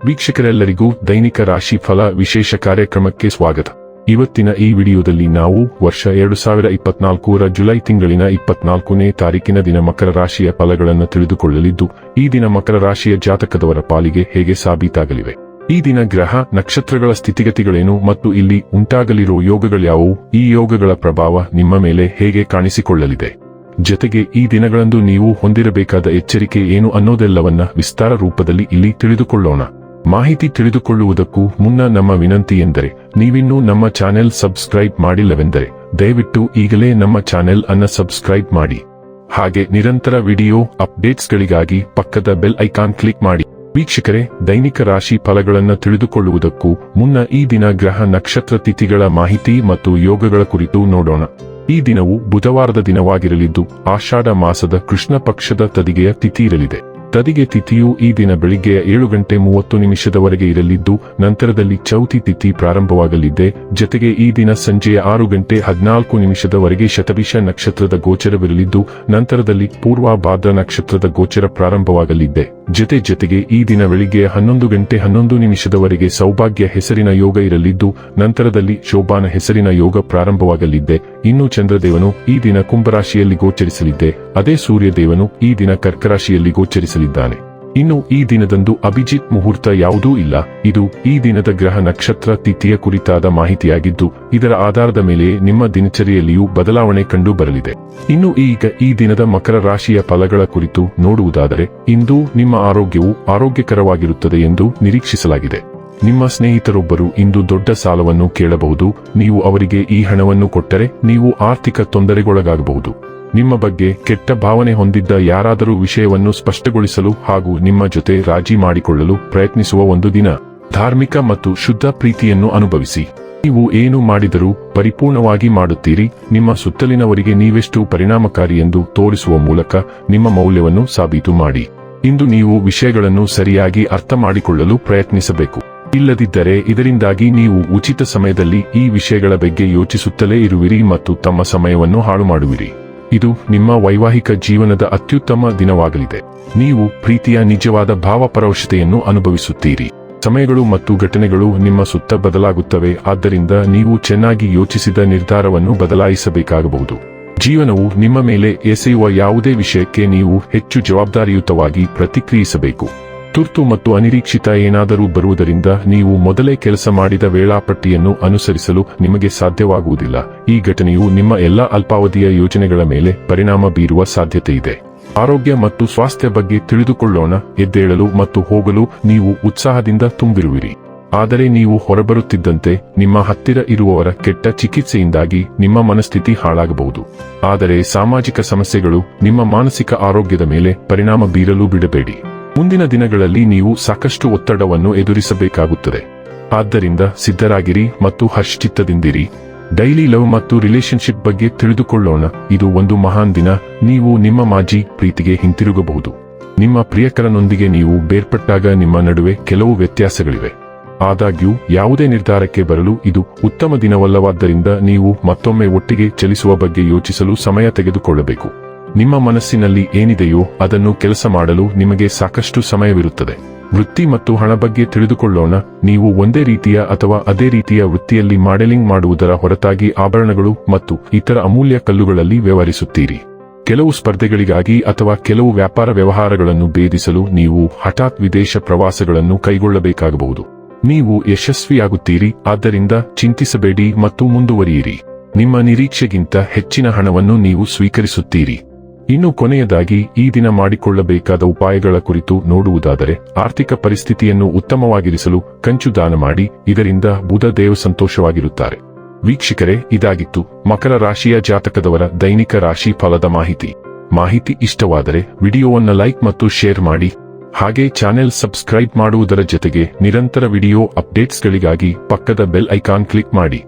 ವೀಕ್ಷಕರೆಲ್ಲರಿಗೂ ದೈನಿಕ ರಾಶಿ ಫಲ ವಿಶೇಷ ಕಾರ್ಯಕ್ರಮಕ್ಕೆ ಸ್ವಾಗತ. ಇವತ್ತಿನ ಈ ವಿಡಿಯೋದಲ್ಲಿ ನಾವು ವರ್ಷ 2024ರ ಜುಲೈ ತಿಂಗಳಿನ 24ನೇ ತಾರೀಕಿನ ದಿನ ಮಕರ ರಾಶಿಯ ಫಲಗಳನ್ನು ತಿಳಿದುಕೊಳ್ಳಲಿದ್ದು, ಈ ದಿನ ಮಕರ ರಾಶಿಯ ಜಾತಕದವರ ಪಾಲಿಗೆ ಹೇಗೆ ಸಾಬೀತಾಗಲಿವೆ, ಈ ದಿನ ಗ್ರಹ ನಕ್ಷತ್ರಗಳ ಸ್ಥಿತಿಗತಿಗಳೇನು ಮತ್ತು ಇಲ್ಲಿ ಉಂಟಾಗಲಿರುವ ಯೋಗಗಳ್ಯಾವುವು, ಈ ಯೋಗಗಳ ಪ್ರಭಾವ ನಿಮ್ಮ ಮೇಲೆ ಹೇಗೆ ಕಾಣಿಸಿಕೊಳ್ಳಲಿದೆ, ಜೊತೆಗೆ ಈ ದಿನಗಳಂದು ನೀವು ಹೊಂದಿರಬೇಕಾದ ಎಚ್ಚರಿಕೆ ಏನು ಅನ್ನೋದೆಲ್ಲವನ್ನ ವಿಸ್ತಾರ ರೂಪದಲ್ಲಿ ಇಲ್ಲಿ ತಿಳಿದುಕೊಳ್ಳೋಣ. ಮಾಹಿತಿ ತಿಳಿದುಕೊಳ್ಳುವುದಕ್ಕೂ ಮುನ್ನ ನಮ್ಮ ವಿನಂತಿ ಎಂದರೆ, ನೀವಿನ್ನೂ ನಮ್ಮ ಚಾನೆಲ್ ಸಬ್ಸ್ಕ್ರೈಬ್ ಮಾಡಿಲ್ಲವೆಂದರೆ ದಯವಿಟ್ಟು ಈಗಲೇ ನಮ್ಮ ಚಾನೆಲ್ ಅನ್ನು ಸಬ್ಸ್ಕ್ರೈಬ್ ಮಾಡಿ. ಹಾಗೆ ನಿರಂತರ ವಿಡಿಯೋ ಅಪ್ಡೇಟ್ಸ್ಗಳಿಗಾಗಿ ಪಕ್ಕದ ಬೆಲ್ ಐಕಾನ್ ಕ್ಲಿಕ್ ಮಾಡಿ. ವೀಕ್ಷಕರೇ, ದೈನಿಕ ರಾಶಿ ಫಲಗಳನ್ನು ತಿಳಿದುಕೊಳ್ಳುವುದಕ್ಕೂ ಮುನ್ನ ಈ ದಿನ ಗ್ರಹ ನಕ್ಷತ್ರ ತಿಥಿಗಳ ಮಾಹಿತಿ ಮತ್ತು ಯೋಗಗಳ ಕುರಿತು ನೋಡೋಣ. ಈ ದಿನವು ಬುಧವಾರದ ದಿನವಾಗಿರಲಿದ್ದು, ಆಷಾಢ ಮಾಸದ ಕೃಷ್ಣ ಪಕ್ಷದ ತದಿಗೆಯ ತಿಥಿ ಇರಲಿದೆ. ತದಿಗೆ ತಿಥಿಯು ಈ ದಿನ ಬೆಳಿಗ್ಗೆಯ 7:30 ಇರಲಿದ್ದು, ನಂತರದಲ್ಲಿ ಚೌತಿ ತಿಥಿ ಪ್ರಾರಂಭವಾಗಲಿದೆ. ಜೊತೆಗೆ ಈ ದಿನ ಸಂಜೆಯ 6:14 ಶತಭಿಷ ನಕ್ಷತ್ರದ ಗೋಚರವಿರಲಿದ್ದು, ನಂತರದಲ್ಲಿ ಪೂರ್ವ ಭಾದ್ರ ನಕ್ಷತ್ರದ ಗೋಚರ ಪ್ರಾರಂಭವಾಗಲಿದೆ. ಜೊತೆಗೆ ಈ ದಿನ ಬೆಳಿಗ್ಗೆಯ 11:11 ಸೌಭಾಗ್ಯ ಹೆಸರಿನ ಯೋಗ ಇರಲಿದ್ದು, ನಂತರದಲ್ಲಿ ಶೋಭಾನ ಹೆಸರಿನ ಯೋಗ ಪ್ರಾರಂಭವಾಗಲಿದೆ. ಇನ್ನು ಚಂದ್ರದೇವನು ಈ ದಿನ ಕುಂಭರಾಶಿಯಲ್ಲಿ ಗೋಚರಿಸಲಿದೆ. ಅದೇ ಸೂರ್ಯದೇವನು ಈ ದಿನ ಕರ್ಕರಾಶಿಯಲ್ಲಿ ಗೋಚರಿಸಲಿದ್ದಾನೆ. ಇನ್ನು ಈ ದಿನದಂದು ಅಭಿಜಿತ್ ಮುಹೂರ್ತ ಯಾವುದೂ ಇಲ್ಲ. ಇದು ಈ ದಿನದ ಗ್ರಹ ನಕ್ಷತ್ರ ತಿಥಿಯ ಕುರಿತಾದ ಮಾಹಿತಿಯಾಗಿದ್ದು, ಇದರ ಆಧಾರದ ಮೇಲೆ ನಿಮ್ಮ ದಿನಚರಿಯಲ್ಲಿಯೂ ಬದಲಾವಣೆ ಕಂಡು ಬರಲಿದೆ. ಇನ್ನು ಈಗ ಈ ದಿನದ ಮಕರ ರಾಶಿಯ ಫಲಗಳ ಕುರಿತು ನೋಡುವುದಾದರೆ, ಇಂದು ನಿಮ್ಮ ಆರೋಗ್ಯವು ಆರೋಗ್ಯಕರವಾಗಿರುತ್ತದೆ ಎಂದು ನಿರೀಕ್ಷಿಸಲಾಗಿದೆ. ನಿಮ್ಮ ಸ್ನೇಹಿತರೊಬ್ಬರು ಇಂದು ದೊಡ್ಡ ಸಾಲವನ್ನು ಕೇಳಬಹುದು. ನೀವು ಅವರಿಗೆ ಈ ಹಣವನ್ನು ಕೊಟ್ಟರೆ ನೀವು ಆರ್ಥಿಕ ತೊಂದರೆಗೊಳಗಾಗಬಹುದು. ನಿಮ್ಮ ಬಗ್ಗೆ ಕೆಟ್ಟ ಭಾವನೆ ಹೊಂದಿದ್ದ ಯಾರಾದರೂ ವಿಷಯವನ್ನು ಸ್ಪಷ್ಟಗೊಳಿಸಲು ಹಾಗೂ ನಿಮ್ಮ ಜೊತೆ ರಾಜಿ ಮಾಡಿಕೊಳ್ಳಲು ಪ್ರಯತ್ನಿಸುವ ಒಂದು ದಿನ. ಧಾರ್ಮಿಕ ಮತ್ತು ಶುದ್ಧ ಪ್ರೀತಿಯನ್ನು ಅನುಭವಿಸಿ. ನೀವು ಏನು ಮಾಡಿದರೂ ಪರಿಪೂರ್ಣವಾಗಿ ಮಾಡುತ್ತೀರಿ. ನಿಮ್ಮ ಸುತ್ತಲಿನವರಿಗೆ ನೀವೆಷ್ಟು ಪರಿಣಾಮಕಾರಿ ಎಂದು ತೋರಿಸುವ ಮೂಲಕ ನಿಮ್ಮ ಮೌಲ್ಯವನ್ನು ಸಾಬೀತು ಮಾಡಿ. ಇಂದು ನೀವು ವಿಷಯಗಳನ್ನು ಸರಿಯಾಗಿ ಅರ್ಥ ಮಾಡಿಕೊಳ್ಳಲು ಪ್ರಯತ್ನಿಸಬೇಕು. ಇಲ್ಲದಿದ್ದರೆ ಇದರಿಂದಾಗಿ ನೀವು ಉಚಿತ ಸಮಯದಲ್ಲಿ ಈ ವಿಷಯಗಳ ಬಗ್ಗೆ ಯೋಚಿಸುತ್ತಲೇ ಇರುವಿರಿ ಮತ್ತು ತಮ್ಮ ಸಮಯವನ್ನು ಹಾಳು ಮಾಡುವಿರಿ. ಇದು ನಿಮ್ಮ ವೈವಾಹಿಕ ಜೀವನದ ಅತ್ಯುತ್ತಮ ದಿನವಾಗಲಿದೆ. ನೀವು ಪ್ರೀತಿಯ ನಿಜವಾದ ಭಾವಪರವಶತೆಯನ್ನು ಅನುಭವಿಸುತ್ತೀರಿ. ಸಮಯಗಳು ಮತ್ತು ಘಟನೆಗಳು ನಿಮ್ಮ ಸುತ್ತ ಬದಲಾಗುತ್ತವೆ, ಆದ್ದರಿಂದ ನೀವು ಚೆನ್ನಾಗಿ ಯೋಚಿಸಿದ ನಿರ್ಧಾರವನ್ನು ಬದಲಾಯಿಸಬೇಕಾಗಬಹುದು. ಜೀವನವು ನಿಮ್ಮ ಮೇಲೆ ಎಸೆಯುವ ಯಾವುದೇ ವಿಷಯಕ್ಕೆ ನೀವು ಹೆಚ್ಚು ಜವಾಬ್ದಾರಿಯುತವಾಗಿ ಪ್ರತಿಕ್ರಿಯಿಸಬೇಕು. ತುರ್ತು ಮತ್ತು ಅನಿರೀಕ್ಷಿತ ಏನಾದರೂ ಬರುವುದರಿಂದ ನೀವು ಮೊದಲೇ ಕೆಲಸ ಮಾಡಿದ ವೇಳಾಪಟ್ಟಿಯನ್ನು ಅನುಸರಿಸಲು ನಿಮಗೆ ಸಾಧ್ಯವಾಗುವುದಿಲ್ಲ. ಈ ಘಟನೆಯು ನಿಮ್ಮ ಎಲ್ಲ ಅಲ್ಪಾವಧಿಯ ಯೋಜನೆಗಳ ಮೇಲೆ ಪರಿಣಾಮ ಬೀರುವ ಸಾಧ್ಯತೆಯಿದೆ. ಆರೋಗ್ಯ ಮತ್ತು ಸ್ವಾಸ್ಥ್ಯ ಬಗ್ಗೆ ತಿಳಿದುಕೊಳ್ಳೋಣ. ಎದ್ದೇಳಲು ಮತ್ತು ಹೋಗಲು ನೀವು ಉತ್ಸಾಹದಿಂದ ತುಂಬಿರುವಿರಿ. ಆದರೆ ನೀವು ಹೊರಬರುತ್ತಿದ್ದಂತೆ ನಿಮ್ಮ ಹತ್ತಿರ ಇರುವವರ ಕೆಟ್ಟ ಚಿಕಿತ್ಸೆಯಿಂದಾಗಿ ನಿಮ್ಮ ಮನಸ್ಥಿತಿ ಹಾಳಾಗಬಹುದು. ಆದರೆ ಸಾಮಾಜಿಕ ಸಮಸ್ಯೆಗಳು ನಿಮ್ಮ ಮಾನಸಿಕ ಆರೋಗ್ಯದ ಮೇಲೆ ಪರಿಣಾಮ ಬೀರಲು ಬಿಡಬೇಡಿ. ಮುಂದಿನ ದಿನಗಳಲ್ಲಿ ನೀವು ಸಾಕಷ್ಟು ಒತ್ತಡವನ್ನು ಎದುರಿಸಬೇಕಾಗುತ್ತದೆ. ಆದ್ದರಿಂದ ಸಿದ್ಧರಾಗಿರಿ ಮತ್ತು ಹರ್ಷಚಿತ್ತದಿಂದಿರಿ. ಡೈಲಿ ಲವ್ ಮತ್ತು ರಿಲೇಶನ್ಶಿಪ್ ಬಗ್ಗೆ ತಿಳಿದುಕೊಳ್ಳೋಣ. ಇದು ಒಂದು ಮಹಾನ್ ದಿನ. ನೀವು ನಿಮ್ಮ ಮಾಜಿ ಪ್ರೀತಿಗೆ ಹಿಂತಿರುಗಬಹುದು. ನಿಮ್ಮ ಪ್ರಿಯಕರನೊಂದಿಗೆ ನೀವು ಬೇರ್ಪಟ್ಟಾಗ ನಿಮ್ಮ ನಡುವೆ ಕೆಲವು ವ್ಯತ್ಯಾಸಗಳಿವೆ. ಆದಾಗ್ಯೂ ಯಾವುದೇ ನಿರ್ಧಾರಕ್ಕೆ ಬರಲು ಇದು ಉತ್ತಮ ದಿನವಲ್ಲವಾದ್ದರಿಂದ ನೀವು ಮತ್ತೊಮ್ಮೆ ಒಟ್ಟಿಗೆ ಚಲಿಸುವ ಬಗ್ಗೆ ಯೋಚಿಸಲು ಸಮಯ ತೆಗೆದುಕೊಳ್ಳಬೇಕು. ನಿಮ್ಮ ಮನಸ್ಸಿನಲ್ಲಿ ಏನಿದೆಯೋ ಅದನ್ನು ಕೆಲಸ ಮಾಡಲು ನಿಮಗೆ ಸಾಕಷ್ಟು ಸಮಯವಿರುತ್ತದೆ. ವೃತ್ತಿ ಮತ್ತು ಹಣ ಬಗ್ಗೆ ತಿಳಿದುಕೊಳ್ಳೋಣ. ನೀವು ಒಂದೇ ರೀತಿಯ ಅಥವಾ ಅದೇ ರೀತಿಯ ವೃತ್ತಿಯಲ್ಲಿ ಮಾಡೆಲಿಂಗ್ ಮಾಡುವುದರ ಹೊರತಾಗಿ ಆಭರಣಗಳು ಮತ್ತು ಇತರ ಅಮೂಲ್ಯ ಕಲ್ಲುಗಳಲ್ಲಿ ವ್ಯವಹರಿಸುತ್ತೀರಿ. ಕೆಲವು ಸ್ಪರ್ಧೆಗಳಿಗಾಗಿ ಅಥವಾ ಕೆಲವು ವ್ಯಾಪಾರ ವ್ಯವಹಾರಗಳನ್ನು ಭೇದಿಸಲು ನೀವು ಹಠಾತ್ ವಿದೇಶ ಪ್ರವಾಸಗಳನ್ನು ಕೈಗೊಳ್ಳಬೇಕಾಗಬಹುದು. ನೀವು ಯಶಸ್ವಿಯಾಗುತ್ತೀರಿ, ಆದ್ದರಿಂದ ಚಿಂತಿಸಬೇಡಿ ಮತ್ತು ಮುಂದುವರಿಯಿರಿ. ನಿಮ್ಮ ನಿರೀಕ್ಷೆಗಿಂತ ಹೆಚ್ಚಿನ ಹಣವನ್ನು ನೀವು ಸ್ವೀಕರಿಸುತ್ತೀರಿ. ಇನ್ನು ಕೊನೆಯದಾಗಿ ಈ ದಿನ ಮಾಡಿಕೊಳ್ಳಬೇಕಾದ ಉಪಾಯಗಳ ಕುರಿತು ನೋಡುವುದಾದರೆ, ಆರ್ಥಿಕ ಪರಿಸ್ಥಿತಿಯನ್ನು ಉತ್ತಮವಾಗಿರಿಸಲು ಕಂಚು ದಾನ ಮಾಡಿ. ಇದರಿಂದ ಬುಧ ದೇವ ಸಂತೋಷವಾಗಿರುತ್ತಾರೆ. ವೀಕ್ಷಕರೇ, ಇದಾಗಿತ್ತು ಮಕರ ರಾಶಿಯ ಜಾತಕದವರ ದೈನಿಕ ರಾಶಿ ಫಲದ ಮಾಹಿತಿ ಇಷ್ಟವಾದರೆ ವಿಡಿಯೋವನ್ನು ಲೈಕ್ ಮತ್ತು ಶೇರ್ ಮಾಡಿ. ಹಾಗೆ ಚಾನೆಲ್ ಸಬ್ಸ್ಕ್ರೈಬ್ ಮಾಡುವುದರ ಜೊತೆಗೆ ನಿರಂತರ ವಿಡಿಯೋ ಅಪ್ಡೇಟ್ಸ್ಗಳಿಗಾಗಿ ಪಕ್ಕದ ಬೆಲ್ ಐಕಾನ್ ಕ್ಲಿಕ್ ಮಾಡಿ.